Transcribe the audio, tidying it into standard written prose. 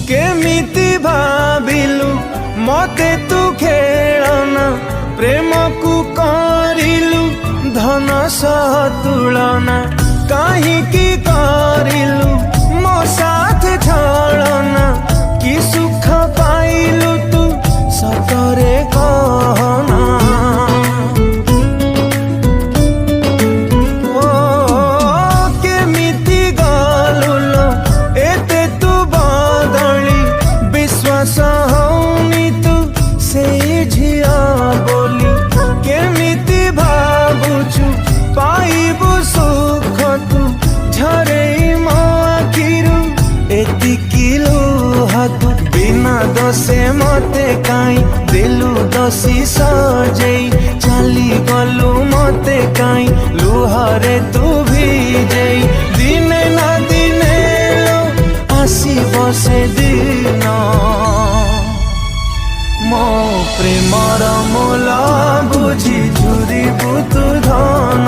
केमिति भाविलु मते तू खेलना प्रेम को करिलु धन सह तुलना काहींकि करिलु मो साथ छलना कि सुख पाइलु तू सतरे कहना ओ केमिति गलुलो एते तू बदली विश्वास हौनी तू से झिया बोली केमिति भाबुछु पाइबु सुख तू झरे मो आखिरु एतिकी लुह तू बिना दसे मते काई दिलु दसी सजेई चली गलु मते काई लुहरे तू भिजेई दिने ना दिने लो आसी बसे दिन मो प्रेमर मूल बुझी झुरी बुतु धन।